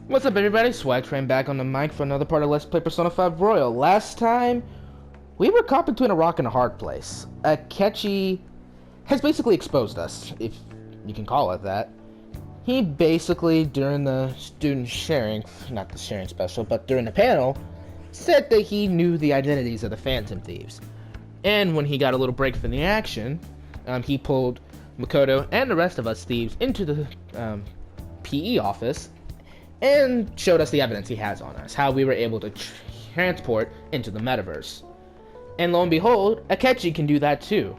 What's up, everybody? Swag Train back on the mic for another part of Let's Play Persona 5 Royal. Last time, we were caught between a rock and a hard place. Akechi has basically exposed us, if you can call it that. He basically, during the student sharing, not the sharing special, but during the panel, said that he knew the identities of the Phantom Thieves. And when he got a little break from the action, he pulled Makoto and the rest of us thieves into the PE office and showed us the evidence he has on us, how we were able to transport into the metaverse. And lo and behold, Akechi can do that too.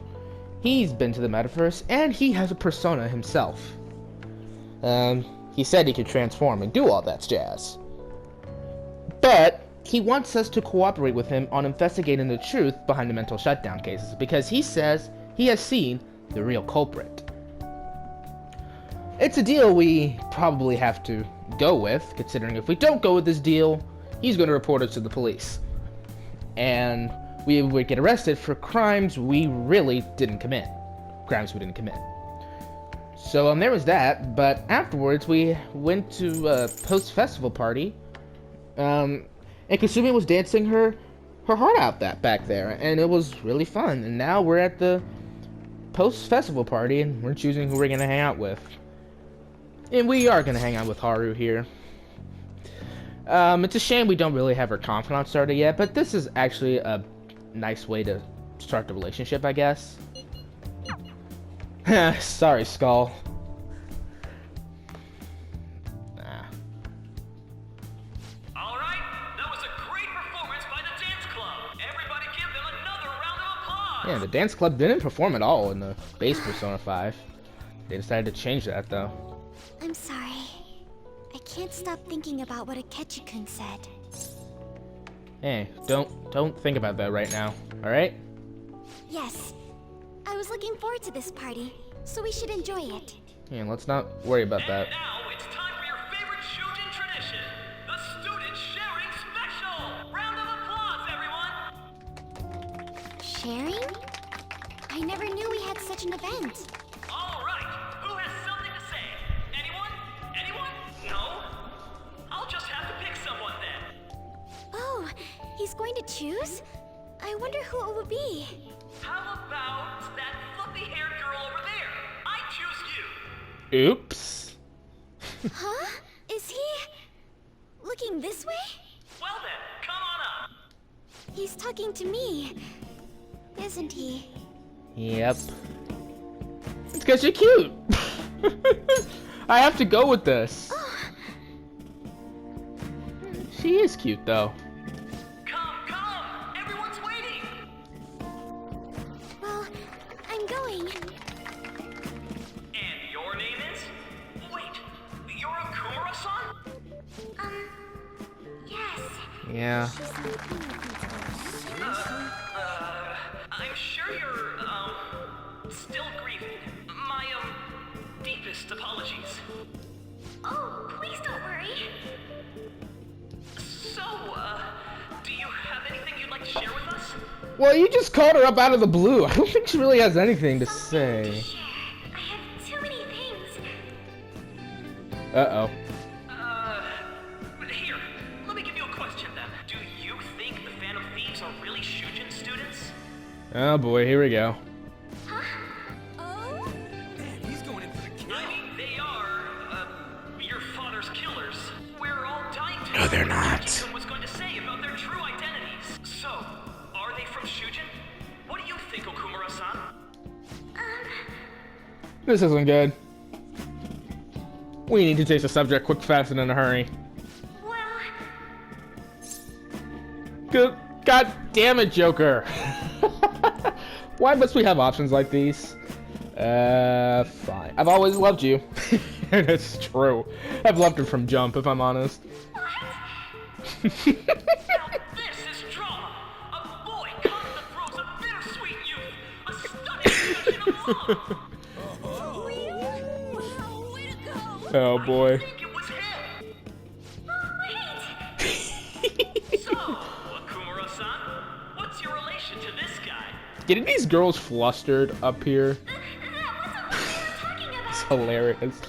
He's been to the metaverse, and he has a persona himself. He said he could transform and do all that jazz. But he wants us to cooperate with him on investigating the truth behind the mental shutdown cases, because he says he has seen the real culprit. It's a deal we probably have to go with, considering if we don't go with this deal, he's going to report us to the police. And we would get arrested for crimes we really didn't commit. So there was that, but afterwards we went to a post-festival party, and Kasumi was dancing her heart out back there, and it was really fun. And now we're at the post-festival party, and we're choosing who we're going to hang out with. And we are going to hang out with Haru here. It's a shame we don't really have her confidant started yet, but this is actually a nice way to start the relationship, I guess. Sorry, Skull. Alright, that was a great performance by the dance club. Everybody give them another round of applause. Yeah, the dance club didn't perform at all in the base Persona 5. They decided to change that, though. I'm sorry. I can't stop thinking about what Akechi-kun said. Hey, don't think about that right now, alright? Yes. I was looking forward to this party, so we should enjoy it. Yeah, let's not worry about that. And now it's time for your favorite Shujin tradition, the student sharing special. Round of applause, everyone. Sharing? I never knew we had such an event. All right, who has something to say? Anyone? Anyone? No? I'll just have to pick someone then. Oh, he's going to choose? I wonder who it would be. How about that fluffy-haired girl over there? I choose you. Oops. Huh? Is he looking this way? Well then, come on up. He's talking to me, isn't he? Yep. It's because you're cute. I have to go with this. She is cute, though. Come, everyone's waiting. Well, I'm going. And your name is? Wait, you're Akumura-san? Yes. Yeah. I'm sure you're, still grieving. My, deepest apologies. Oh, please don't worry. So, do you have anything you'd like to share with us? Well, you just called her up out of the blue. I don't think she really has anything to say. I have too many things. Uh-oh. Here, let me give you a question then. Do you think the Phantom Thieves are really Shujin students? Oh boy, here we go. Huh? Oh? Man, he's going in for the kill. I mean, they are, your father's killers. We're all dying to know No, they're what not. Akechi-kun was going to say about their true identities. So, are they from Shujin? What do you think, Okumura-san? This isn't good. We need to change the subject quick, fast, and in a hurry. Well, Good. God damn it, Joker. Why must we have options like these? Fine. I've always loved you. And it's true. I've loved her from Jump, if I'm honest. Now this is drama. A boy caught in the throes of bittersweet youth. A stunning expression of love. wow, way to go. Oh boy. I think it was him. Wait. So, Akumura-san, what's your relation to this guy? Getting these girls flustered up here That wasn't what we were talking about. is hilarious.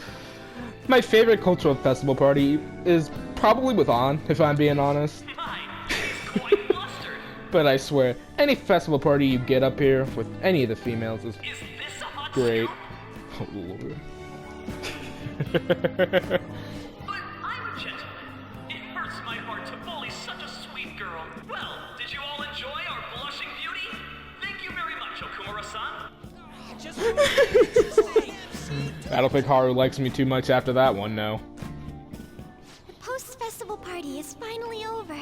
My favorite cultural festival party is Probably with On, if I'm being honest. Mine is quite flustered. But I swear, any festival party you get up here with any of the females is Is this a hot great. scoop? Oh lord. But I'm a gentleman. It hurts my heart to bully such a sweet girl. Well, did you all enjoy our blushing beauty? Thank you very much, Okumura-san. I don't think Haru likes me too much after that one, no. The post-festival party is finally over.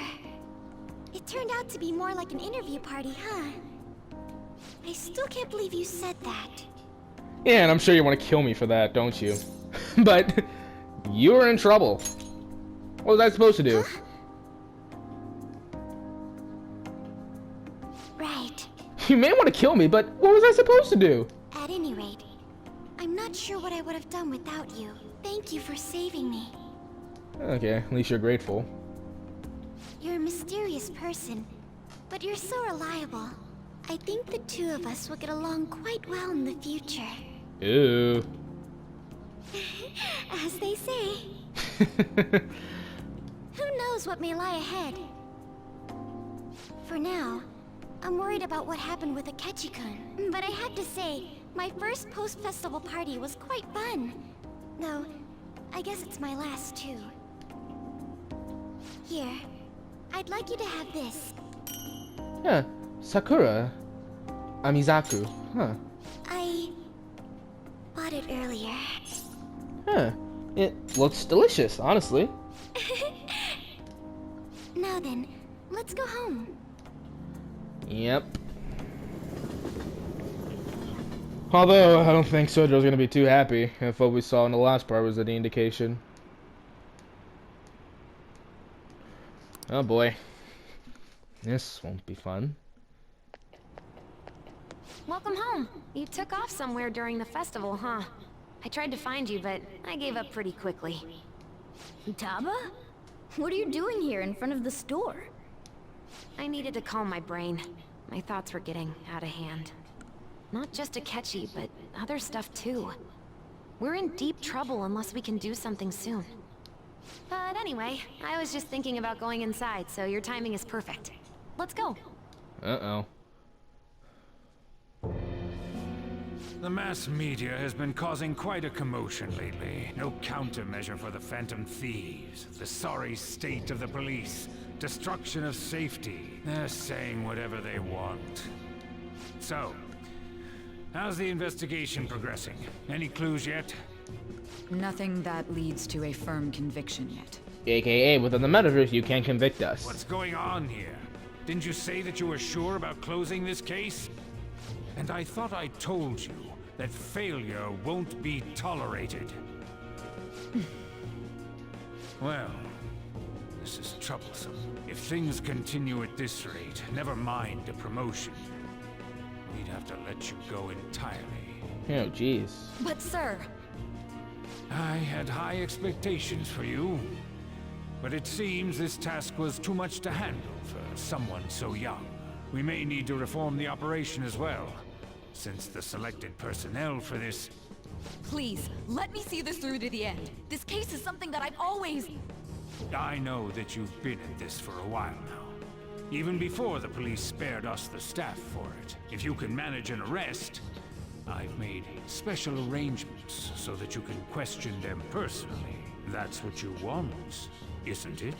It turned out to be more like an interview party, huh? I still can't believe you said that. Yeah, and I'm sure you want to kill me for that, don't you? But you were in trouble. What was I supposed to do? Right. You may want to kill me, but what was I supposed to do? At any rate, I'm not sure what I would have done without you. Thank you for saving me. Okay, at least you're grateful. You're a mysterious person, but you're so reliable. I think the two of us will get along quite well in the future. Ew. As they say. Who knows what may lie ahead? For now, I'm worried about what happened with Akechi-kun. But I have to say, my first post-festival party was quite fun. Though, I guess it's my last too. Here, I'd like you to have this. Yeah, Sakura Amizaku. Huh. I bought it earlier. Huh. It looks delicious, honestly. Now then, let's go home. Yep. Although, I don't think Sojo's gonna be too happy if what we saw in the last part was any indication. Oh boy. This won't be fun. Welcome home. You took off somewhere during the festival, huh? I tried to find you, but I gave up pretty quickly. Taba? What are you doing here in front of the store? I needed to calm my brain. My thoughts were getting out of hand. Not just Akechi, but other stuff too. We're in deep trouble unless we can do something soon. But anyway, I was just thinking about going inside, so your timing is perfect. Let's go. Uh-oh. The mass media has been causing quite a commotion lately. No countermeasure for the phantom thieves, the sorry state of the police, destruction of safety. They're saying whatever they want. So, how's the investigation progressing? Any clues yet? Nothing that leads to a firm conviction yet. AKA, within the metaverse, you can't convict us. What's going on here? Didn't you say that you were sure about closing this case? And I thought I told you that failure won't be tolerated. Well, this is troublesome. If things continue at this rate, never mind a promotion. We'd have to let you go entirely. Oh, jeez. But sir, I had high expectations for you, but it seems this task was too much to handle for someone so young. We may need to reform the operation as well, since the selected personnel for this... please, let me see this through to the end. This case is something that I've always... I know that you've been at this for a while now. Even before the police spared us the staff for it. If you can manage an arrest, I've made special arrangements so that you can question them personally. That's what you want, isn't it?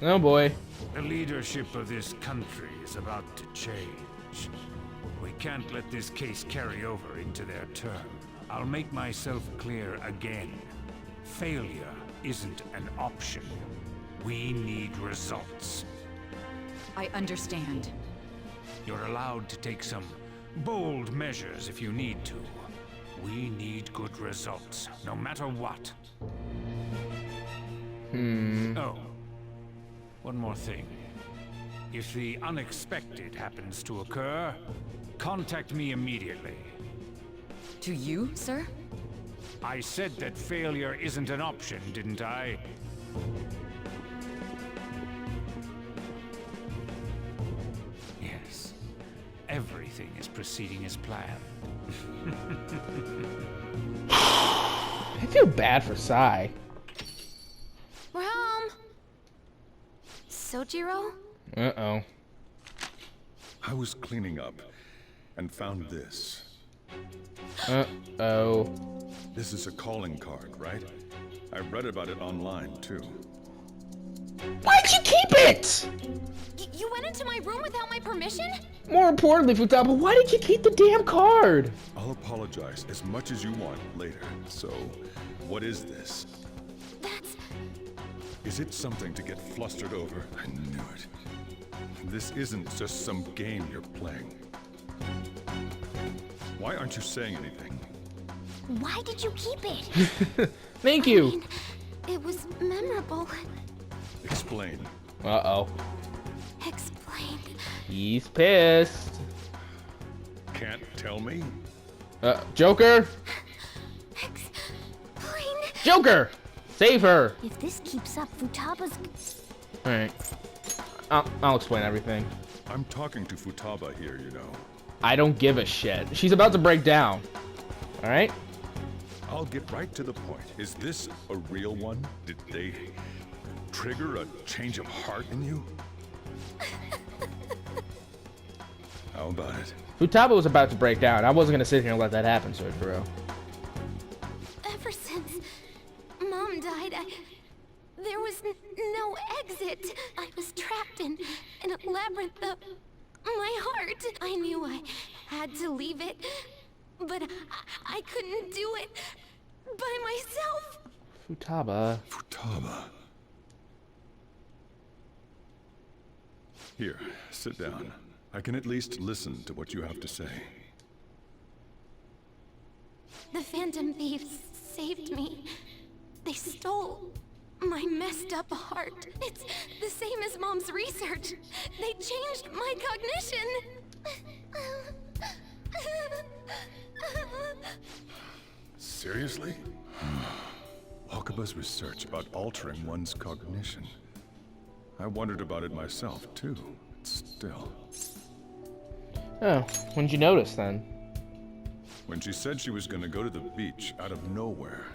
Oh boy. The leadership of this country is about to change. We can't let this case carry over into their term. I'll make myself clear again. Failure isn't an option. We need results. I understand. You're allowed to take some bold measures if you need to. We need good results, no matter what. Oh, one more thing. If the unexpected happens to occur, contact me immediately. To you, sir? I said that failure isn't an option, didn't I? Yes. Everything is proceeding as planned. I feel bad for Sae. We're home. Sojiro? Uh-oh. I was cleaning up and found this. Uh-oh. This is a calling card, right? I read about it online, too. Why'd you keep it? You went into my room without my permission? More importantly, Futaba, why did you keep the damn card? I'll apologize as much as you want later. So, what is this? That's... Is it something to get flustered over? I knew it. This isn't just some game you're playing. Why aren't you saying anything? Why did you keep it? Thank you. It was memorable. Explain. Uh-oh. Explain. He's pissed. Can't tell me? Joker? Explain. Joker! Save her! If this keeps up, Futaba's... Alright. I'll explain everything. I'm talking to Futaba here, you know. I don't give a shit. She's about to break down. Alright? I'll get right to the point. Is this a real one? Did they trigger a change of heart in you? How about it? Futaba was about to break down. I wasn't gonna sit here and let that happen, Sojiro. Ever since Mom died, there was no exit. I was trapped in a labyrinth of my heart. I knew I had to leave it, but I couldn't do it by myself. Futaba. Futaba. Here, sit down. I can at least listen to what you have to say. The Phantom Thieves saved me. They stole my messed up heart. It's the same as Mom's research. They changed my cognition. Seriously? Wakaba's research about altering one's cognition. I wondered about it myself, too. Still. Oh, when'd you notice then? When she said she was gonna go to the beach out of nowhere.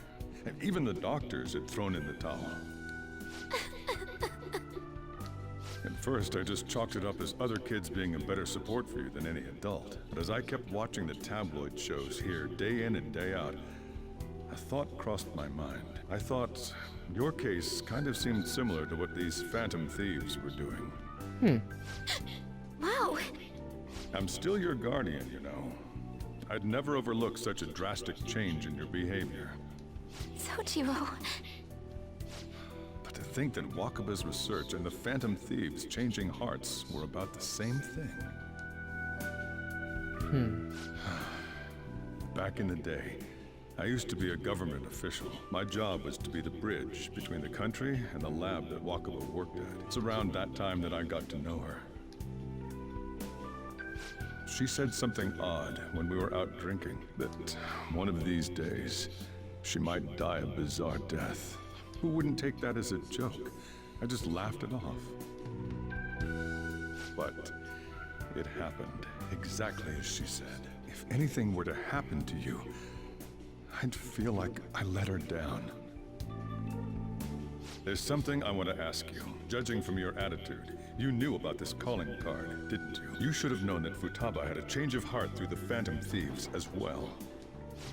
And even the doctors had thrown in the towel. At first, I just chalked it up as other kids being a better support for you than any adult. But as I kept watching the tabloid shows here, day in and day out, a thought crossed my mind. I thought your case kind of seemed similar to what these Phantom Thieves were doing. Wow. I'm still your guardian, you know. I'd never overlook such a drastic change in your behavior. Sojiro. But to think that Wakaba's research and the Phantom Thieves changing hearts were about the same thing. Back in the day, I used to be a government official. My job was to be the bridge between the country and the lab that Wakaba worked at. It's around that time that I got to know her. She said something odd when we were out drinking, that one of these days, she might die a bizarre death. Who wouldn't take that as a joke? I just laughed it off. But it happened exactly as she said. If anything were to happen to you, I'd feel like I let her down. There's something I want to ask you. Judging from your attitude, you knew about this calling card, didn't you? You should have known that Futaba had a change of heart through the Phantom Thieves as well.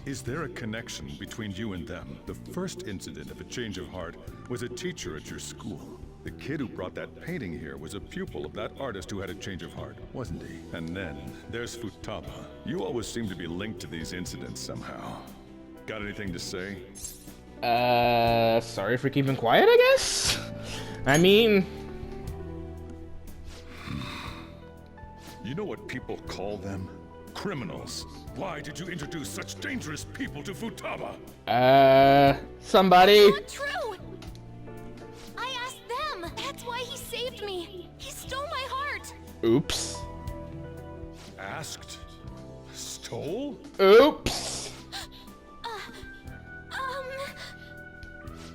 Is there a connection between you and them? The first incident of a change of heart was a teacher at your school. The kid who brought that painting here was a pupil of that artist who had a change of heart, wasn't he? And then, there's Futaba. You always seem to be linked to these incidents somehow. Got anything to say? Sorry for keeping quiet, I guess? I mean... You know what people call them? Criminals. Why did you introduce such dangerous people to Futaba? Somebody... Not true! I asked them! That's why he saved me! He stole my heart! Oops. Asked? Stole? Oops.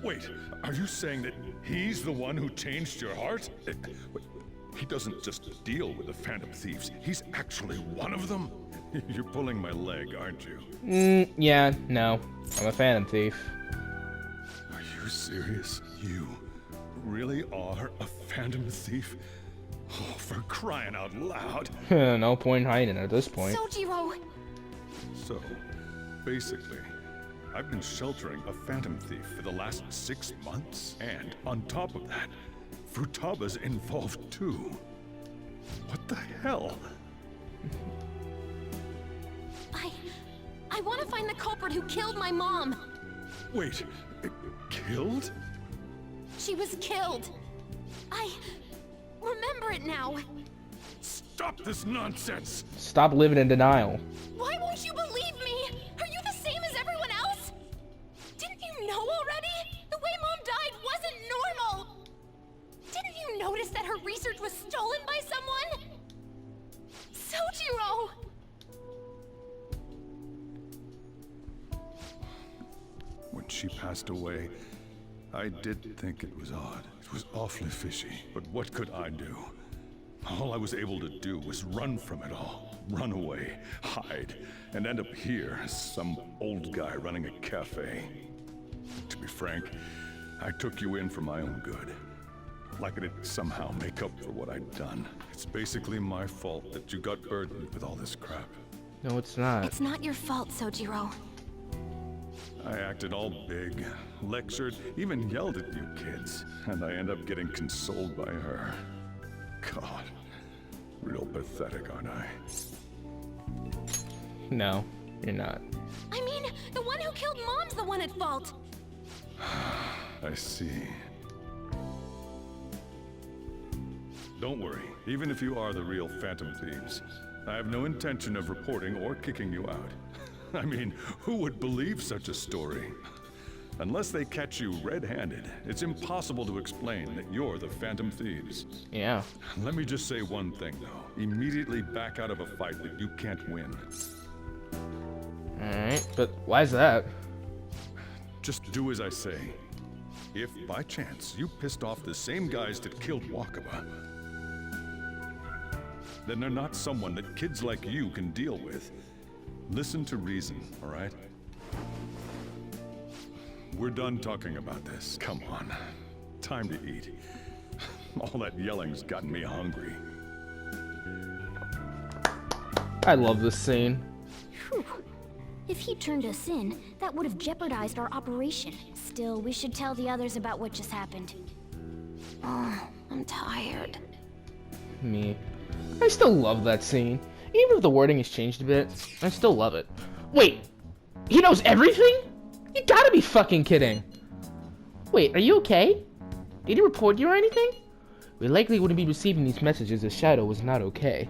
Wait, are you saying that he's the one who changed your heart? He doesn't just deal with the Phantom Thieves. He's actually one of them? You're pulling my leg, aren't you? Yeah, no. I'm a Phantom Thief. Are you serious? You really are a Phantom thief? Oh, for crying out loud. No point hiding at this point. Sojiro! So, basically, I've been sheltering a phantom thief for the last 6 months. And on top of that, Futaba's involved too. What the hell? I want to find the culprit who killed my mom. Wait, killed? She was killed. I remember it now. Stop this nonsense! Stop living in denial. Why won't you believe me? Are you the same as everyone else? Didn't you know already? The way Mom died wasn't normal. Didn't you notice that her research was stolen by someone? Sojiro! When she passed away, I did think it was odd. It was awfully fishy. But what could I do? All I was able to do was run from it all. Run away, hide, and end up here as some old guy running a cafe. To be frank, I took you in for my own good. Like it'd somehow make up for what I'd done. It's basically my fault that you got burdened with all this crap. No, it's not. It's not your fault, Sojiro. I acted all big, lectured, even yelled at you kids, and I end up getting consoled by her. God, real pathetic, aren't I? No, you're not. I mean, the one who killed Mom's the one at fault. I see. Don't worry, even if you are the real Phantom Thieves, I have no intention of reporting or kicking you out. I mean, who would believe such a story? Unless they catch you red-handed, it's impossible to explain that you're the Phantom Thieves. Yeah. Let me just say one thing, though. Immediately back out of a fight that you can't win. Alright, but why is that? Just do as I say. If, by chance, you pissed off the same guys that killed Wakaba, then they're not someone that kids like you can deal with. Listen to reason, all right? We're done talking about this. Come on. Time to eat. All that yelling's gotten me hungry. I love this scene. Whew. If he turned us in, that would have jeopardized our operation. Still, we should tell the others about what just happened. Oh, I'm tired. Me. I still love that scene. Even if the wording has changed a bit, I still love it. Wait, he knows everything? You gotta be fucking kidding. Wait, are you okay? Did he report you or anything? We likely wouldn't be receiving these messages if Shadow was not okay.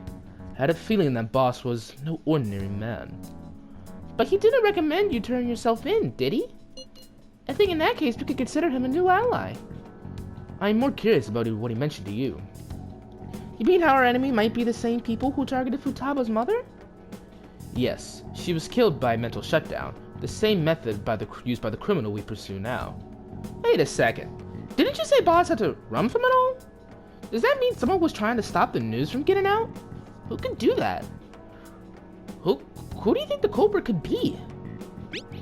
I had a feeling that boss was no ordinary man. But he didn't recommend you turn yourself in, did he? I think in that case we could consider him a new ally. I'm more curious about what he mentioned to you. You mean how our enemy might be the same people who targeted Futaba's mother? Yes, she was killed by mental shutdown, the same method used by the criminal we pursue now. Wait a second, didn't you say boss had to run from it all? Does that mean someone was trying to stop the news from getting out? Who could do that? Who do you think the culprit could be?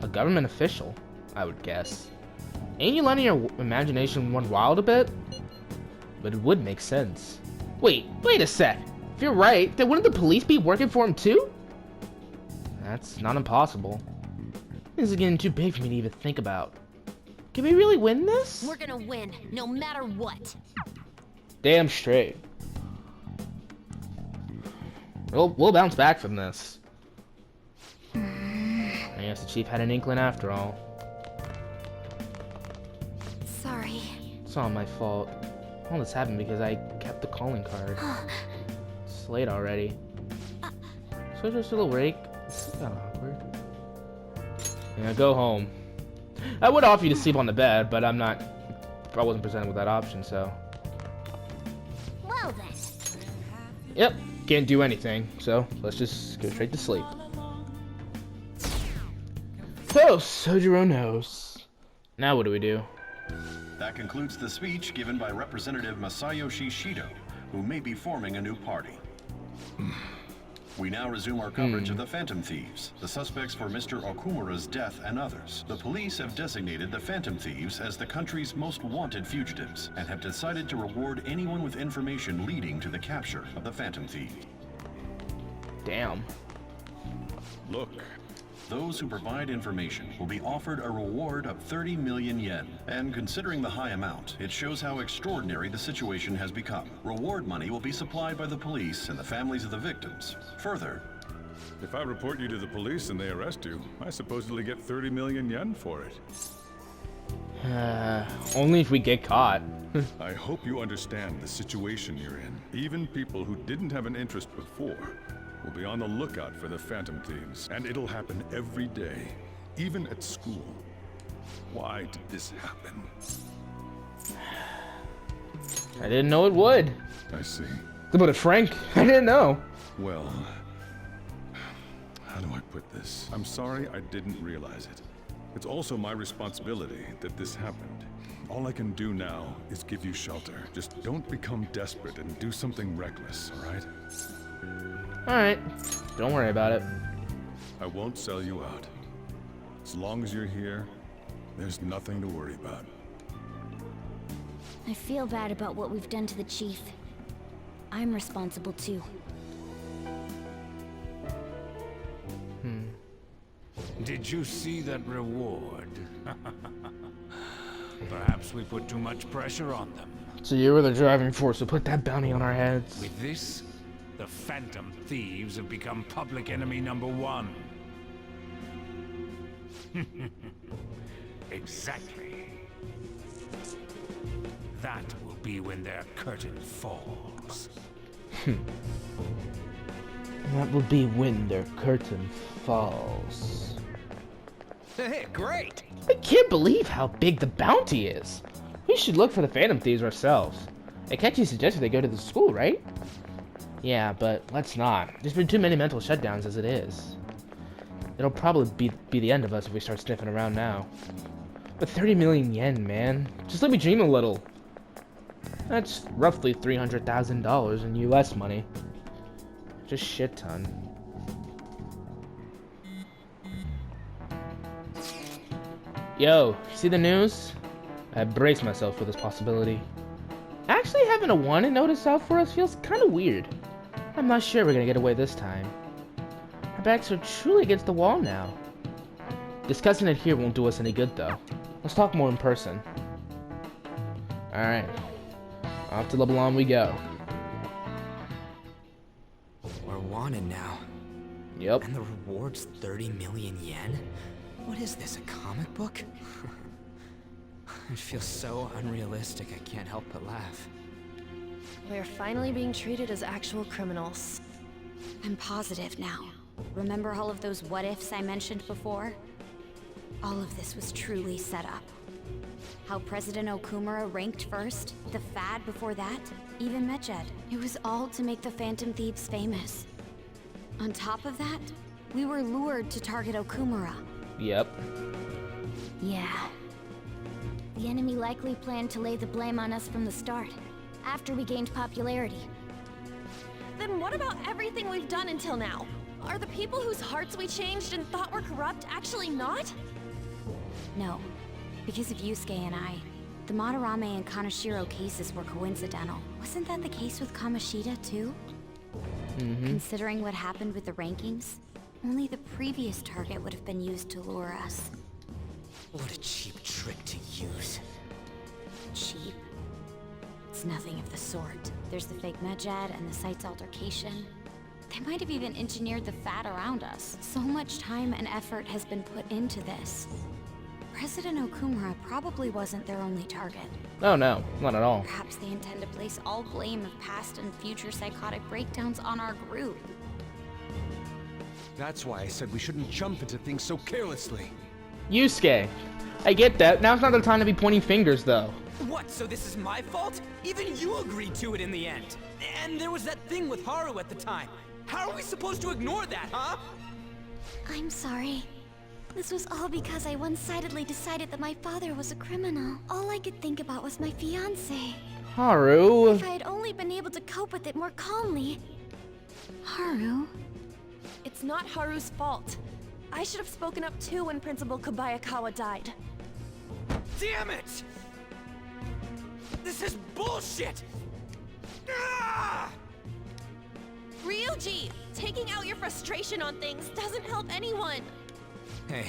A government official, I would guess. Ain't you letting your imagination run wild a bit? But it would make sense. Wait a sec. If you're right, then wouldn't the police be working for him too? That's not impossible. This is getting too big for me to even think about. Can we really win this? We're gonna win, no matter what. Damn straight. We'll bounce back from this. I guess the chief had an inkling after all. Sorry. It's not my fault. All this happened because I kept the calling card. It's late already. So just a little break. This is kind of awkward. Yeah, go home. I would offer you to sleep on the bed, but I wasn't presented with that option, so. Well then. Yep, can't do anything, so let's just go straight to sleep. So, Sojiro knows. Now what do we do? That concludes the speech given by Representative Masayoshi Shido, who may be forming a new party. We now resume our coverage of the Phantom Thieves, the suspects for Mr. Okumura's death and others. The police have designated the Phantom Thieves as the country's most wanted fugitives, and have decided to reward anyone with information leading to the capture of the Phantom Thieves. Damn. Look. Those who provide information will be offered a reward of 30 million yen. And considering the high amount, it shows how extraordinary the situation has become. Reward money will be supplied by the police and the families of the victims. Further, If I report you to the police and they arrest you, I supposedly get 30 million yen for it. Only if we get caught. I hope you understand the situation you're in. Even people who didn't have an interest before will be on the lookout for the Phantom Thieves, and it'll happen every day, even at school. Why did this happen? I didn't know it would. I see. But Frank, I didn't know. Well, how do I put this? I'm sorry I didn't realize it. It's also my responsibility that this happened. All I can do now is give you shelter. Just don't become desperate and do something reckless, all right? Alright, don't worry about it. I won't sell you out. As long as you're here, there's nothing to worry about. I feel bad about what we've done to the chief. I'm responsible too. Did you see that reward? Perhaps we put too much pressure on them. So you were the driving force to put that bounty on our heads. With this, the Phantom Thieves have become public enemy #1. Exactly. That will be when their curtain falls. That will be when their curtain falls. Hey, great! I can't believe how big the bounty is. We should look for the Phantom Thieves ourselves. Akechi suggested they go to the school, right? Yeah, but let's not. There's been too many mental shutdowns as it is. It'll probably be the end of us if we start sniffing around now. But 30 million yen, man. Just let me dream a little. That's roughly $300,000 in US money. Just shit ton. Yo, see the news? I brace myself for this possibility. Actually having a wanted notice out for us feels kind of weird. I'm not sure we're gonna get away this time. Our backs are truly against the wall now. Discussing it here won't do us any good though. Let's talk more in person. Alright. Off to Lebanon we go. We're wanted now. Yep. And the reward's 30 million yen? What is this, a comic book? It feels so unrealistic, I can't help but laugh. We're finally being treated as actual criminals. I'm positive now. Remember all of those what-ifs I mentioned before? All of this was truly set up. How President Okumura ranked first, the Fad before that, even Medjed. It was all to make the Phantom Thieves famous. On top of that, we were lured to target Okumura. Yep. Yeah. The enemy likely planned to lay the blame on us from the start, after we gained popularity. Then what about everything we've done until now? Are the people whose hearts we changed and thought were corrupt actually not? No. Because of Yusuke and I, the Madarame and Kaneshiro cases were coincidental. Wasn't that the case with Kamoshida, too? Considering what happened with the rankings, only the previous target would have been used to lure us. What a cheap trick to use. Cheap? It's nothing of the sort. There's the fake Medjed and the site's altercation. They might have even engineered the Fat around us. So much time and effort has been put into this. President Okumura probably wasn't their only target. Oh no, not at all. Perhaps they intend to place all blame of past and future psychotic breakdowns on our group. That's why I said we shouldn't jump into things so carelessly. Yusuke. I get that. Now's not the time to be pointing fingers, though. What, so this is my fault? Even you agreed to it in the end. And there was that thing with Haru at the time. How are we supposed to ignore that, huh? I'm sorry. This was all because I one-sidedly decided that my father was a criminal. All I could think about was my fiancé. Haru. If I had only been able to cope with it more calmly. Haru? It's not Haru's fault. I should have spoken up too when Principal Kobayakawa died. Damn it! This is bullshit! Ah! Ryuji! Taking out your frustration on things doesn't help anyone! Hey,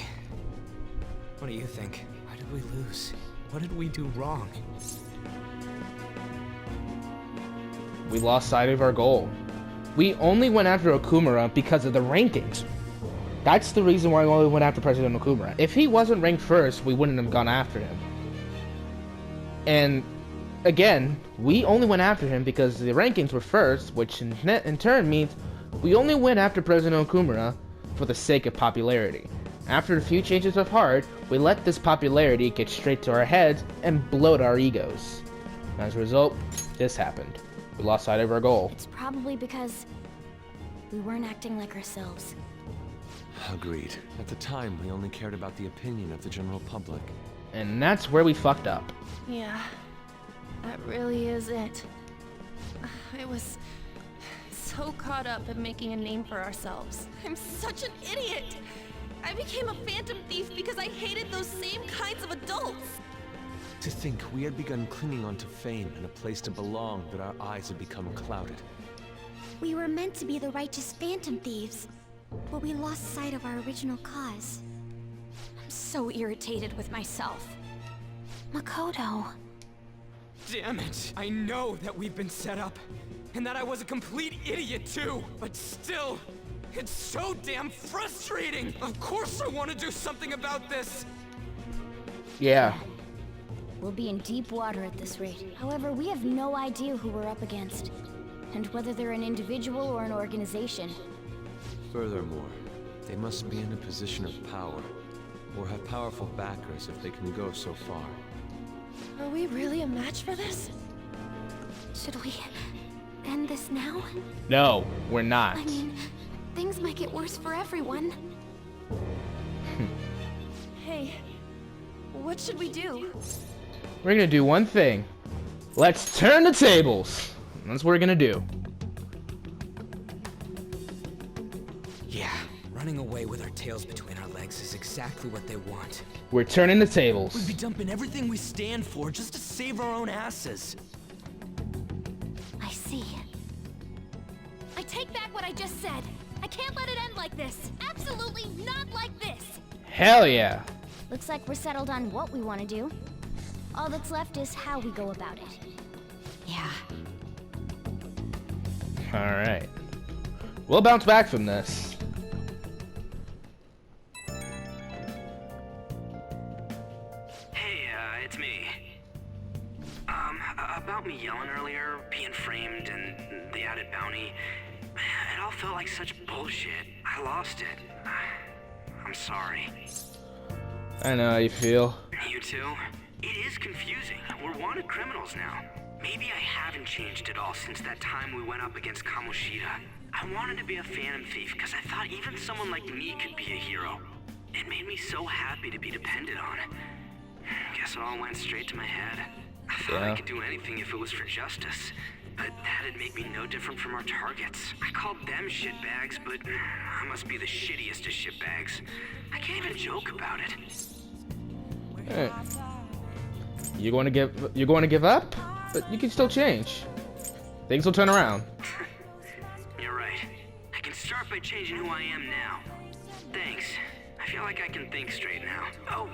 what do you think? Why did we lose? What did we do wrong? We lost sight of our goal. We only went after Okumura because of the rankings. That's the reason why we only went after President Okumura. If he wasn't ranked first, we wouldn't have gone after him. And again, we only went after him because the rankings were first, which in turn means we only went after President Okumura for the sake of popularity. After a few changes of heart, we let this popularity get straight to our heads and bloat our egos. As a result, this happened. We lost sight of our goal. It's probably because we weren't acting like ourselves. Agreed. At the time, we only cared about the opinion of the general public. And that's where we fucked up. Yeah, that really is it. I was so caught up in making a name for ourselves. I'm such an idiot! I became a phantom thief because I hated those same kinds of adults! To think we had begun clinging onto fame and a place to belong, that our eyes had become clouded. We were meant to be the righteous phantom thieves, but we lost sight of our original cause. I'm so irritated with myself. Makoto. Damn it! I know that we've been set up, and that I was a complete idiot too, but still, it's so damn frustrating! Of course I want to do something about this! Yeah. We'll be in deep water at this rate. However, we have no idea who we're up against, and whether they're an individual or an organization. Furthermore, they must be in a position of power, or have powerful backers if they can go so far. Are we really a match for this? Should we end this now? No, we're not. I mean, things might get worse for everyone. Hey, what should we do? We're gonna do one thing. Let's turn the tables. That's what we're gonna do. Yeah, running away with our tails between our legs is exactly what they want. We're turning the tables. We'd be dumping everything we stand for just to save our own asses. I see. I take back what I just said. I can't let it end like this. Absolutely not like this. Hell yeah. Looks like we're settled on what we want to do. All that's left is how we go about it. Yeah. Alright. We'll bounce back from this. Hey, it's me. About me yelling earlier, being framed, and the added bounty. It all felt like such bullshit. I lost it. I'm sorry. I know how you feel. You too? It is confusing. We're wanted criminals now. Maybe I haven't changed at all since that time we went up against Kamoshida. I wanted to be a phantom thief because I thought even someone like me could be a hero. It made me so happy to be depended on. Guess it all went straight to my head. I thought I could do anything if it was for justice. But that'd make me no different from our targets. I called them shitbags, but I must be the shittiest of shitbags. I can't even joke about it. Hey. You're going to give up? But you can still change. Things will turn around. You're right. I can start by changing who I am now. Thanks. I feel like I can think straight now. Oh,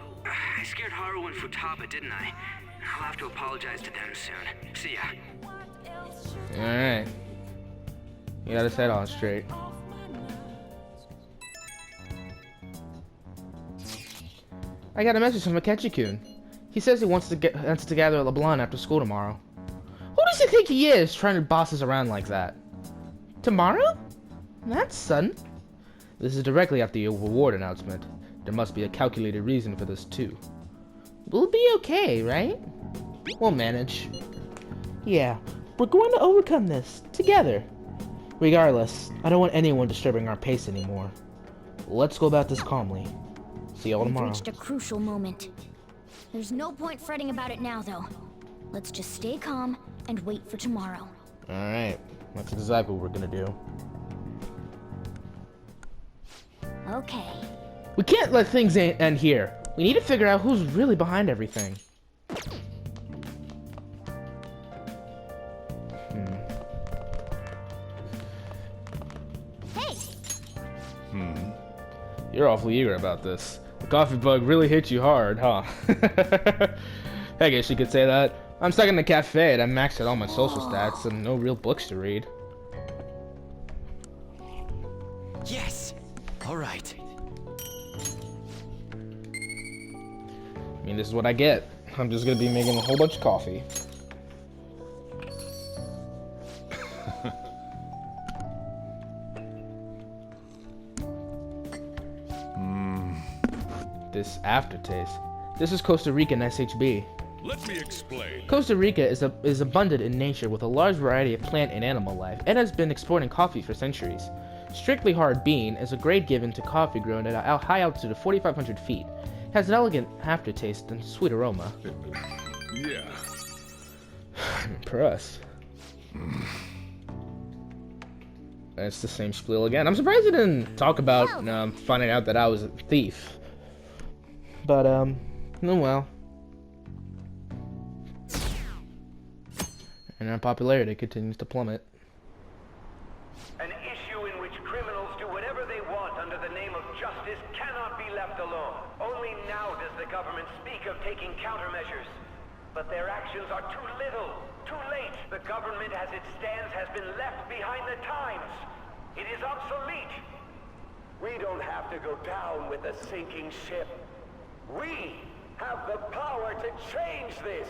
I scared Haru and Futaba, didn't I? I'll have to apologize to them soon. See ya. Alright. You got his head on straight. I got a message from Akechi-kun. He says he wants to gather at LeBlanc after school tomorrow. Who does he think he is, trying to boss us around like that? Tomorrow? That's sudden. This is directly after your reward announcement. There must be a calculated reason for this too. We'll be okay, right? We'll manage. Yeah, we're going to overcome this, together. Regardless, I don't want anyone disturbing our pace anymore. Let's go about this calmly. See y'all tomorrow. We've reached a crucial moment. There's no point fretting about it now, though. Let's just stay calm and wait for tomorrow. Alright, that's exactly what we're gonna do. Okay. We can't let things end here. We need to figure out who's really behind everything. Hey! You're awfully eager about this. The coffee bug really hit you hard, huh? I guess you could say that. I'm stuck in the cafe and I'm maxed out all my social stats and no real books to read. Yes! Alright. I mean, this is what I get. I'm just gonna be making a whole bunch of coffee. This aftertaste. This is Costa Rican SHB. Let me explain. Costa Rica is abundant in nature with a large variety of plant and animal life and has been exporting coffee for centuries. Strictly hard bean is a grade given to coffee grown at a high altitude of 4,500 feet. It has an elegant aftertaste and sweet aroma. Yeah. I'm impressed. It's the same spiel again. I'm surprised he didn't talk about finding out that I was a thief. But, oh well. And our popularity continues to plummet. An issue in which criminals do whatever they want under the name of justice cannot be left alone. Only now does the government speak of taking countermeasures. But their actions are too little, too late. The government as it stands has been left behind the times. It is obsolete. We don't have to go down with a sinking ship. We have the power to change this.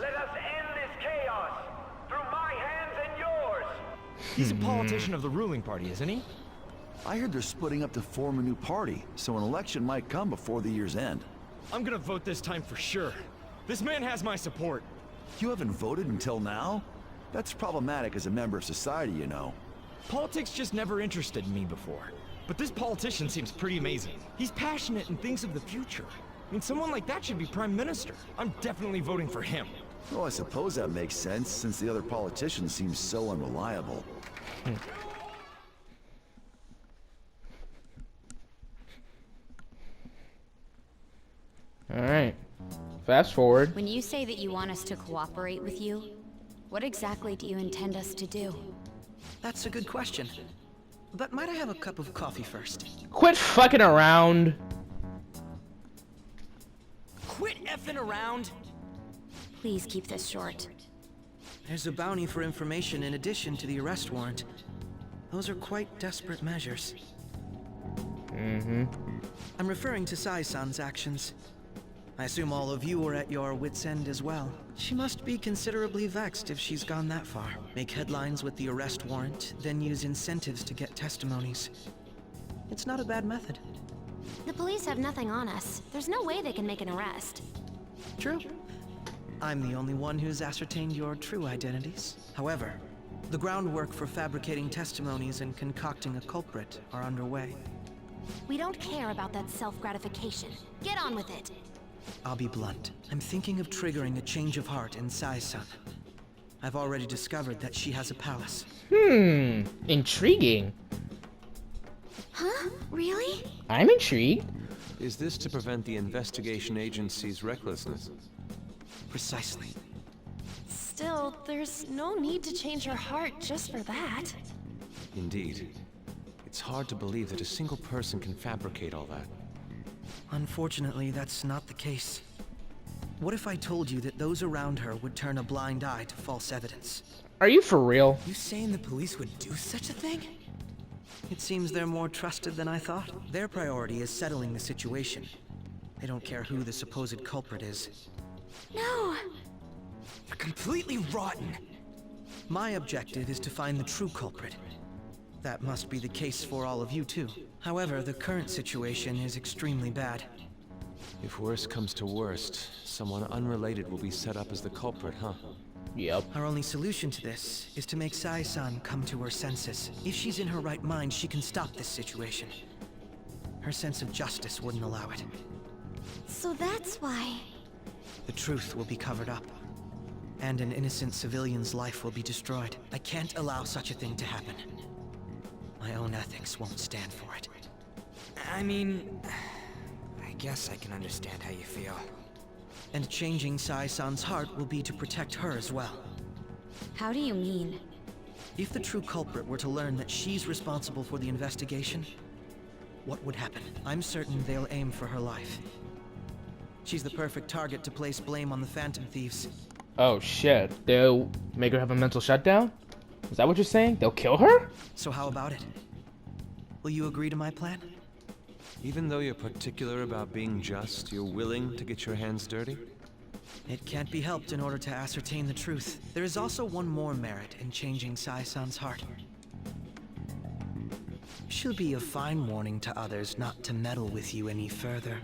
Let us end this chaos through my hands and yours. He's a politician of the ruling party, isn't he? I heard they're splitting up to form a new party, so an election might come before the year's end. I'm gonna vote this time for sure. This man has my support. You haven't voted until now? That's problematic as a member of society, you know. Politics just never interested me before. But this politician seems pretty amazing. He's passionate and thinks of the future. I mean, someone like that should be prime minister. I'm definitely voting for him. Well, I suppose that makes sense, since the other politician seems so unreliable. Alright. Fast forward. When you say that you want us to cooperate with you, what exactly do you intend us to do? That's a good question. But might I have a cup of coffee first? Quit fucking around. Quit effing around. Please keep this short. There's a bounty for information in addition to the arrest warrant. Those are quite desperate measures. Mm-hmm. I'm referring to Sae-san's actions. I assume all of you are at your wits' end as well. She must be considerably vexed if she's gone that far. Make headlines with the arrest warrant, then use incentives to get testimonies. It's not a bad method. The police have nothing on us. There's no way they can make an arrest. True. I'm the only one who's ascertained your true identities. However, the groundwork for fabricating testimonies and concocting a culprit are underway. We don't care about that self-gratification. Get on with it. I'll be blunt. I'm thinking of triggering a change of heart in Sae-san. I've already discovered that she has a palace. Intriguing. Huh? Really? I'm intrigued. Is this to prevent the investigation agency's recklessness? Precisely. Still, there's no need to change her heart just for that. Indeed. It's hard to believe that a single person can fabricate all that. Unfortunately, that's not the case. What if I told you that those around her would turn a blind eye to false evidence? Are you for real? You saying the police would do such a thing? It seems they're more trusted than I thought. Their priority is settling the situation. They don't care who the supposed culprit is. No! You're completely rotten. My objective is to find the true culprit. That must be the case for all of you too. However, the current situation is extremely bad. If worst comes to worst, someone unrelated will be set up as the culprit, huh? Yep. Our only solution to this is to make Sae-san come to her senses. If she's in her right mind, she can stop this situation. Her sense of justice wouldn't allow it. So that's why... The truth will be covered up. And an innocent civilian's life will be destroyed. I can't allow such a thing to happen. My own ethics won't stand for it. I mean, I guess I can understand how you feel. And changing Sae-san's heart will be to protect her as well. How do you mean? If the true culprit were to learn that she's responsible for the investigation, what would happen? I'm certain they'll aim for her life. She's the perfect target to place blame on the Phantom Thieves. Oh shit, they'll make her have a mental shutdown? Is that what you're saying? They'll kill her? So how about it? Will you agree to my plan? Even though you're particular about being just, you're willing to get your hands dirty? It can't be helped in order to ascertain the truth. There is also one more merit in changing Sae-san's heart. She'll be a fine warning to others not to meddle with you any further.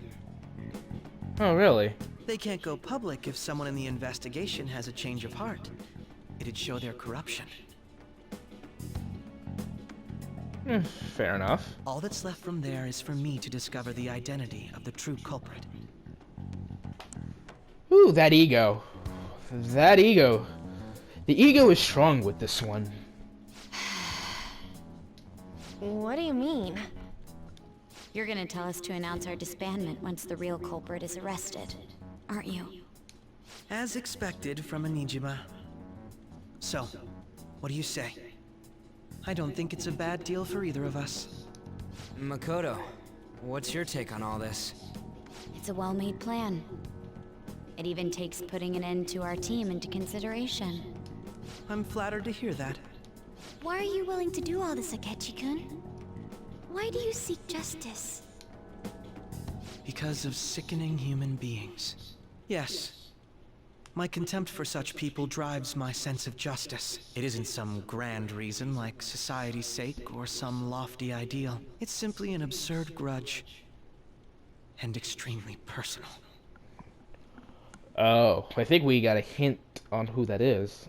Oh, really? They can't go public if someone in the investigation has a change of heart. It'd show their corruption. Fair enough. All that's left from there is for me to discover the identity of the true culprit. Ooh, that ego. That ego. The ego is strong with this one. What do you mean? You're gonna tell us to announce our disbandment once the real culprit is arrested, aren't you? As expected from a Niijima. So, what do you say? I don't think it's a bad deal for either of us. Makoto, what's your take on all this? It's a well-made plan. It even takes putting an end to our team into consideration. I'm flattered to hear that. Why are you willing to do all this, Akechi-kun? Why do you seek justice? Because of sickening human beings. Yes. My contempt for such people drives my sense of justice. It isn't some grand reason like society's sake or some lofty ideal. It's simply an absurd grudge. And extremely personal. Oh, I think we got a hint on who that is.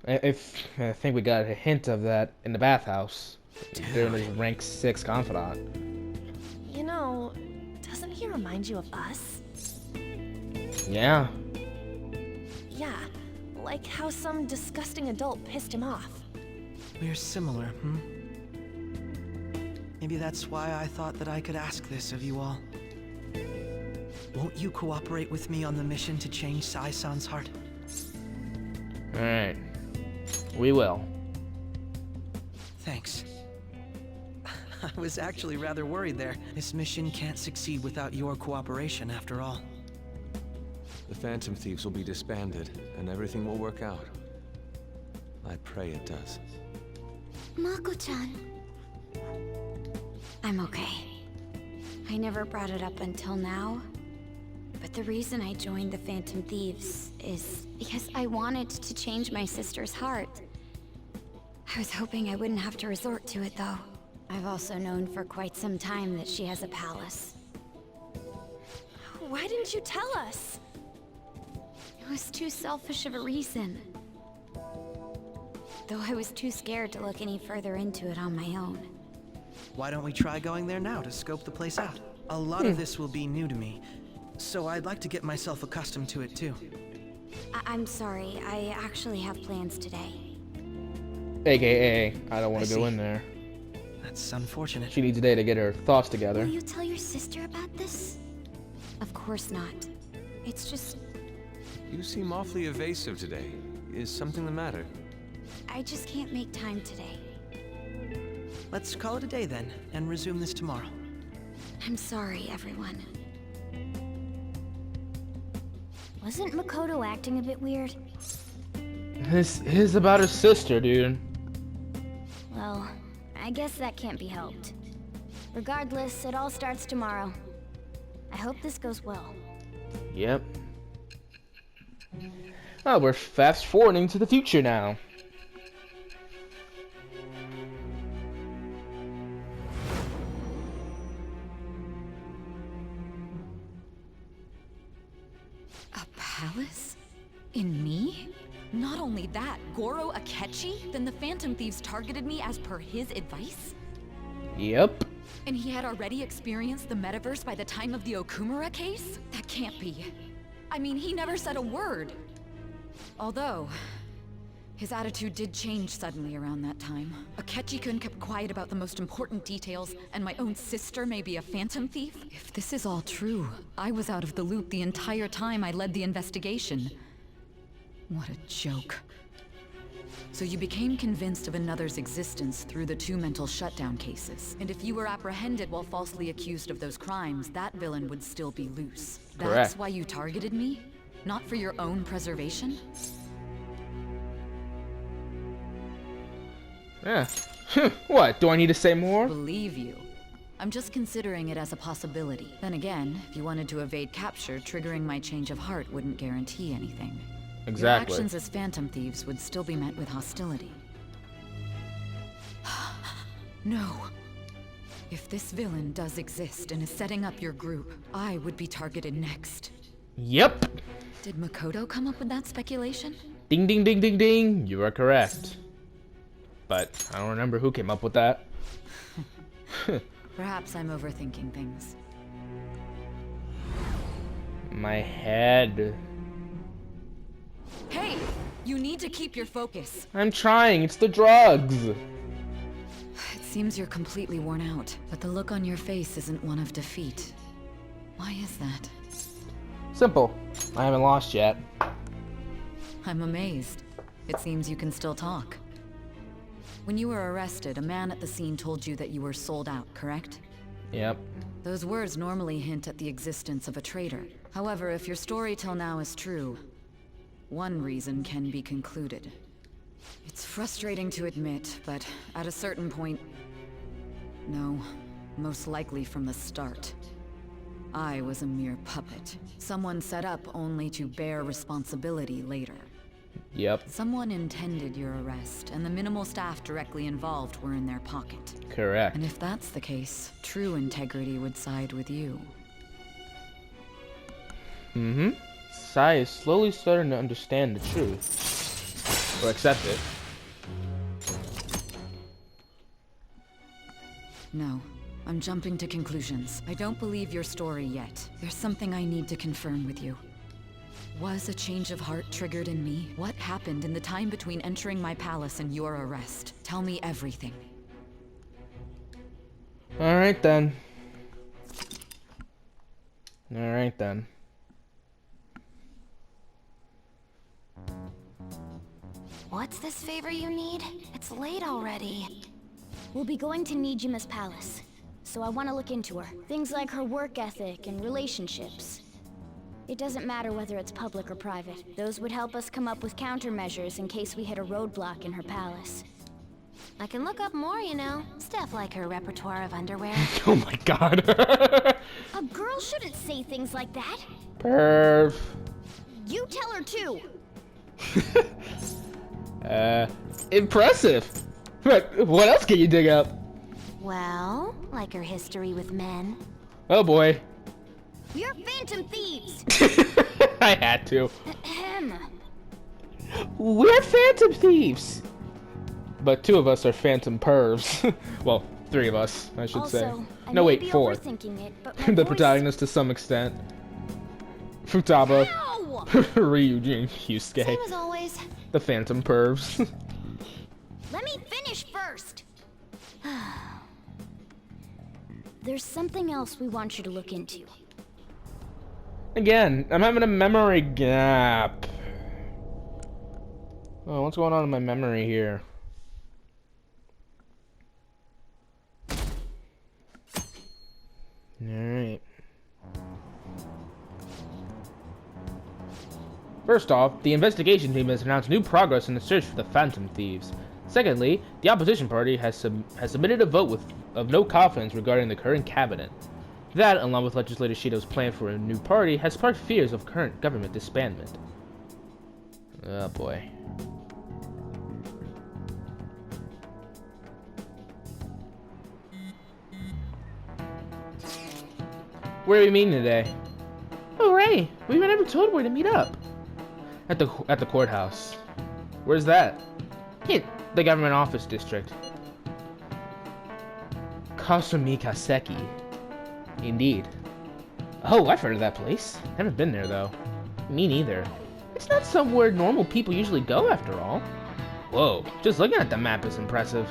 I think we got a hint of that in the bathhouse. During his rank 6 confidant. You know, doesn't he remind you of us? Yeah. Yeah, like how some disgusting adult pissed him off. We're similar, hmm? Maybe that's why I thought that I could ask this of you all. Won't you cooperate with me on the mission to change Sae-san's heart? Alright. We will. Thanks. I was actually rather worried there. This mission can't succeed without your cooperation, after all. The Phantom Thieves will be disbanded, and everything will work out. I pray it does. Mako-chan. I'm okay. I never brought it up until now, but the reason I joined the Phantom Thieves is because I wanted to change my sister's heart. I was hoping I wouldn't have to resort to it, though. I've also known for quite some time that she has a palace. Why didn't you tell us? It was too selfish of a reason. Though I was too scared to look any further into it on my own. Why don't we try going there now to scope the place out? A lot of this will be new to me, so I'd like to get myself accustomed to it too. I'm sorry, I actually have plans today. AKA, I don't want to go in there. That's unfortunate. She needs a day to get her thoughts together. Will you tell your sister about this? Of course not. It's just... You seem awfully evasive today. Is something the matter? I just can't make time today. Let's call it a day then, and resume this tomorrow. I'm sorry, everyone. Wasn't Makoto acting a bit weird? This is about her sister, dude. Well, I guess that can't be helped. Regardless, it all starts tomorrow. I hope this goes well. Yep. Oh, we're fast forwarding to the future now. A palace? In me? Not only that, Goro Akechi? Then the Phantom Thieves targeted me as per his advice? Yep. And he had already experienced the metaverse by the time of the Okumura case? That can't be. I mean, he never said a word. Although, His attitude did change suddenly around that time. Akechi-kun kept quiet about the most important details, and my own sister may be a phantom thief? If this is all true, I was out of the loop the entire time I led the investigation. What a joke. So you became convinced of another's existence through the 2 mental shutdown cases. And if you were apprehended while falsely accused of those crimes, that villain would still be loose. Correct. That's why you targeted me? Not for your own preservation? Yeah. What? Do I need to say more? Believe you. I'm just considering it as a possibility. Then again, if you wanted to evade capture, triggering my change of heart wouldn't guarantee anything. Exactly. Your actions as phantom thieves would still be met with hostility. No. If this villain does exist and is setting up your group, I would be targeted next. Yep. Did Makoto come up with that speculation? Ding ding ding ding ding. You are correct. But I don't remember who came up with that. Perhaps I'm overthinking things. My head. Hey! You need to keep your focus. I'm trying. It's the drugs. It seems you're completely worn out, but the look on your face isn't one of defeat. Why is that? Simple. I haven't lost yet. I'm amazed. It seems you can still talk. When you were arrested, a man at the scene told you that you were sold out, correct? Yep. Those words normally hint at the existence of a traitor. However, if your story till now is true, one reason can be concluded. It's frustrating to admit, but at a certain point... No, most likely from the start. I was a mere puppet. Someone set up only to bear responsibility later. Yep. Someone intended your arrest, and the minimal staff directly involved were in their pocket. Correct. And if that's the case, true integrity would side with you. Mm-hmm. Sae is slowly starting to understand the truth. Or accept it. No. I'm jumping to conclusions. I don't believe your story yet. There's something I need to confirm with you. Was a change of heart triggered in me? What happened in the time between entering my palace and your arrest? Tell me everything. Alright then. Alright then. What's this favor you need? It's late already. We'll be going to Niijima's palace, so I want to look into her. Things like her work ethic and relationships. It doesn't matter whether it's public or private. Those would help us come up with countermeasures in case we hit a roadblock in her palace. I can look up more, you know. Stuff like her repertoire of underwear. Oh my god. A girl shouldn't say things like that. Perv. You tell her too. Impressive. But what else can you dig up? Well, like her history with men. Oh boy. You're phantom thieves. I had to. Ahem. We're phantom thieves. But 2 of us are phantom pervs. Well, 3 of us, I should say. I No, may wait, be 4. overthinking it, but The protagonist to some extent. Futaba, Ryujin, Yusuke. Same as always. The phantom pervs. Let me finish first. There's something else we want you to look into. Again, I'm having a memory gap. Oh, what's going on in my memory here? Alright. First off, the investigation team has announced new progress in the search for the Phantom Thieves. Secondly, the opposition party has submitted a vote of no confidence regarding the current cabinet. That, along with legislator Shido's plan for a new party, has sparked fears of current government disbandment. Oh boy. Where are we meeting today? Oh, Ray, we were never told where to meet up. At the courthouse. Where's that? Yeah, the government office district. Kasumi Kaseki. Indeed. Oh, I've heard of that place. Haven't been there though. Me neither. It's not somewhere normal people usually go after all. Whoa, just looking at the map is impressive.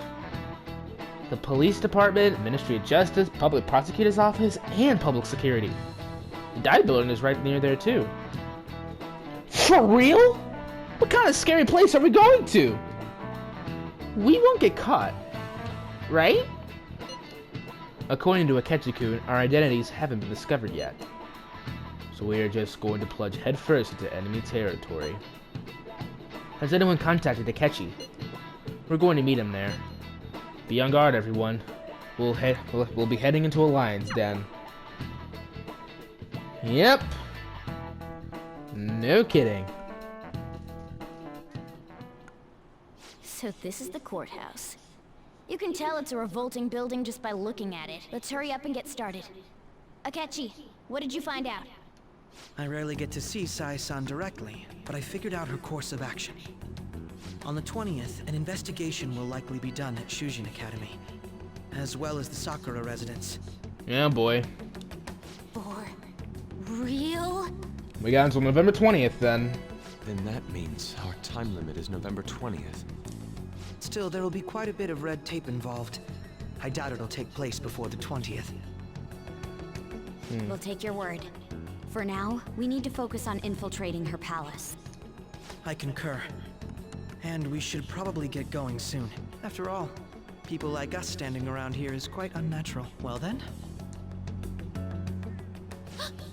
The police department, Ministry of Justice, Public Prosecutor's Office, and Public Security. The dive building is right near there too. For real? What kind of scary place are we going to? We won't get caught, right? According to Akechi-kun, our identities haven't been discovered yet. So we are just going to plunge headfirst into enemy territory. Has anyone contacted Akechi? We're going to meet him there. Be on guard, everyone. We'll be heading into a lion's den. Yep. No kidding. So this is the courthouse. You can tell it's a revolting building just by looking at it. Let's hurry up and get started. Akechi, what did you find out? I rarely get to see Sae-san directly, but I figured out her course of action. On the 20th, an investigation will likely be done at Shujin Academy, as well as the Sakura residence. Yeah, boy. For real? We got until November 20th, then. Then that means our time limit is November 20th. Still, there will be quite a bit of red tape involved. I doubt it'll take place before the 20th. We'll take your word. For now, we need to focus on infiltrating her palace. I concur. And we should probably get going soon. After all, people like us standing around here is quite unnatural. Well then?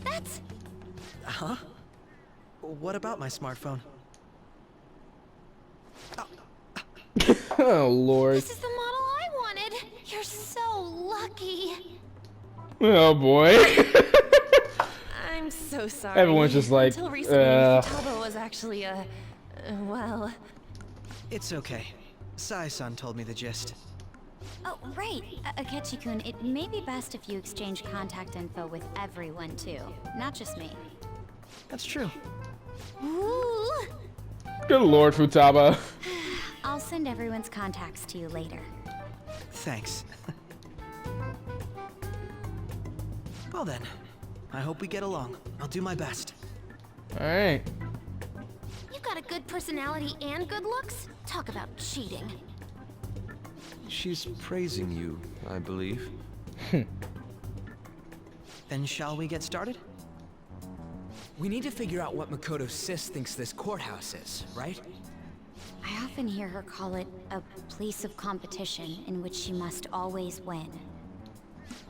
That's... Huh? What about my smartphone? Oh, Lord. This is the model I wanted! You're so lucky! Oh, boy. I'm so sorry. Everyone's just like, Until recently, Futaba was actually well... It's okay. Sae-san told me the gist. Oh, right. Akechi-kun, it may be best if you exchange contact info with everyone, too. Not just me. That's true. Ooh! Good Lord, Futaba. I'll send everyone's contacts to you later. Thanks. Well then, I hope we get along. I'll do my best. Alright. You got a good personality and good looks? Talk about cheating. She's praising you, I believe. Then shall we get started? We need to figure out what Makoto Sis thinks this courthouse is, right? I often hear her call it a place of competition in which she must always win.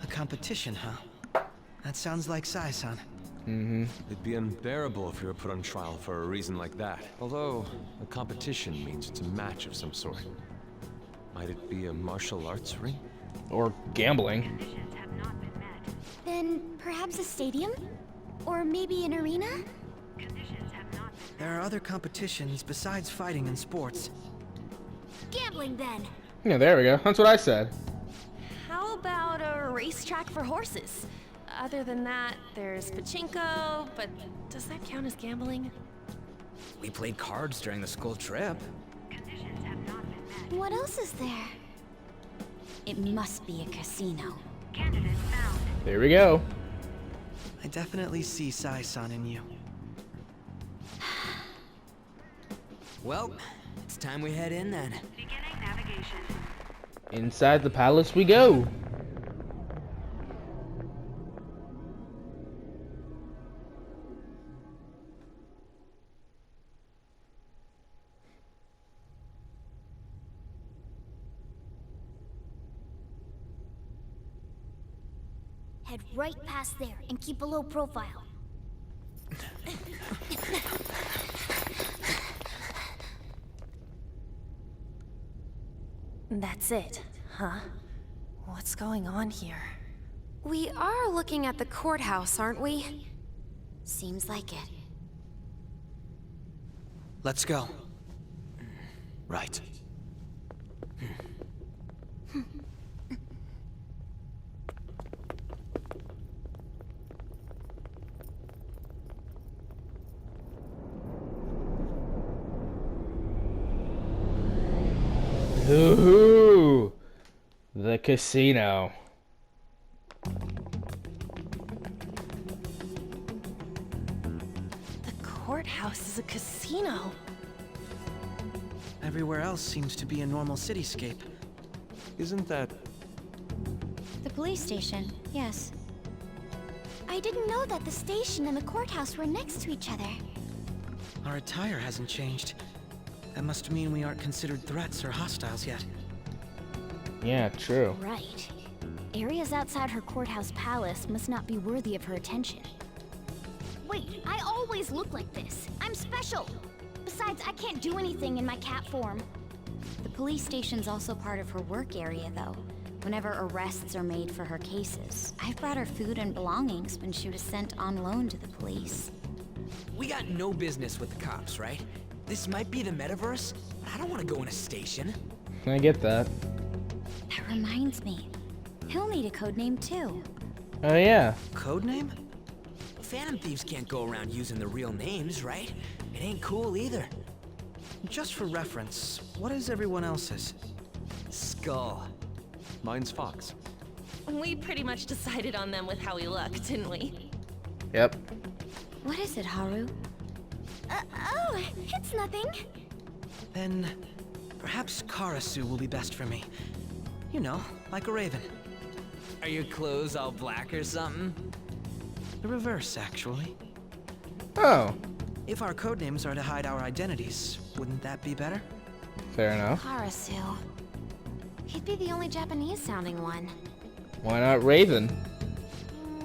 A competition, huh? That sounds like Sae-san. It'd be unbearable if we were put on trial for a reason like that. Although, a competition means it's a match of some sort. Might it be a martial arts ring? Or gambling. Then perhaps a stadium? Or maybe an arena? There are other competitions besides fighting and sports. Gambling then! Yeah, there we go. That's what I said. How about a racetrack for horses? Other than that, there's pachinko, but does that count as gambling? We played cards during the school trip. What else is there? It must be a casino. There we go. I definitely see Sae-san in you. Well, it's time we head in then. Inside the palace we go. Head right past there and keep a low profile. That's it, huh? What's going on here? We are looking at the courthouse, aren't we? Seems like it. Let's go. Right. Ooh, the casino. The courthouse is a casino. Everywhere else seems to be a normal cityscape. Isn't that... The police station, yes. I didn't know that the station and the courthouse were next to each other. Our attire hasn't changed. That must mean we aren't considered threats or hostiles yet. Yeah, true. Right. Areas outside her courthouse palace must not be worthy of her attention. Wait, I always look like this. I'm special. Besides, I can't do anything in my cat form. The police station's also part of her work area, though. Whenever arrests are made for her cases, I've brought her food and belongings when she was sent on loan to the police. We got no business with the cops, right? This might be the metaverse, but I don't want to go in a station. I get that. That reminds me. He'll need a code name too. Oh yeah. Codename? Phantom thieves can't go around using their real names, right? It ain't cool either. Just for reference, what is everyone else's? Skull. Mine's Fox. We pretty much decided on them with how we look, didn't we? Yep. What is it, Haru? Oh, it's nothing. Then, perhaps Karasu will be best for me. You know, like a raven. Are your clothes all black or something? The reverse, actually. Oh. If our codenames are to hide our identities, wouldn't that be better? Fair enough. Karasu. He'd be the only Japanese-sounding one. Why not Raven?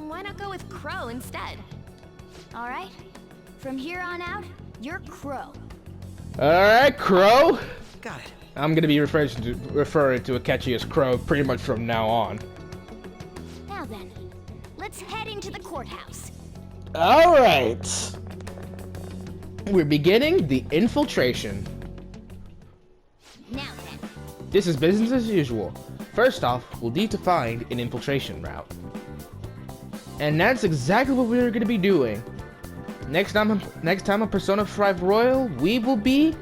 Why not go with Crow instead? All right. From here on out, you're Crow. Alright, Crow. Got it. I'm gonna be referring to Akechi as Crow pretty much from now on. Now then, let's head into the courthouse. Alright. We're beginning the infiltration. Now then. This is business as usual. First off, we'll need to find an infiltration route. And that's exactly what we're going to be doing. Next time on Persona 5 Royal, we will be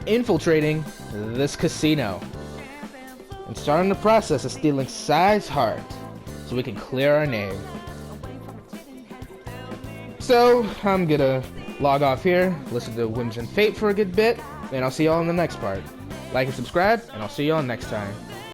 infiltrating this casino. And starting the process of stealing Sae's heart, so we can clear our name. So, I'm gonna log off here, listen to Whims of Fate for a good bit, and I'll see y'all in the next part. Like and subscribe, and I'll see y'all next time.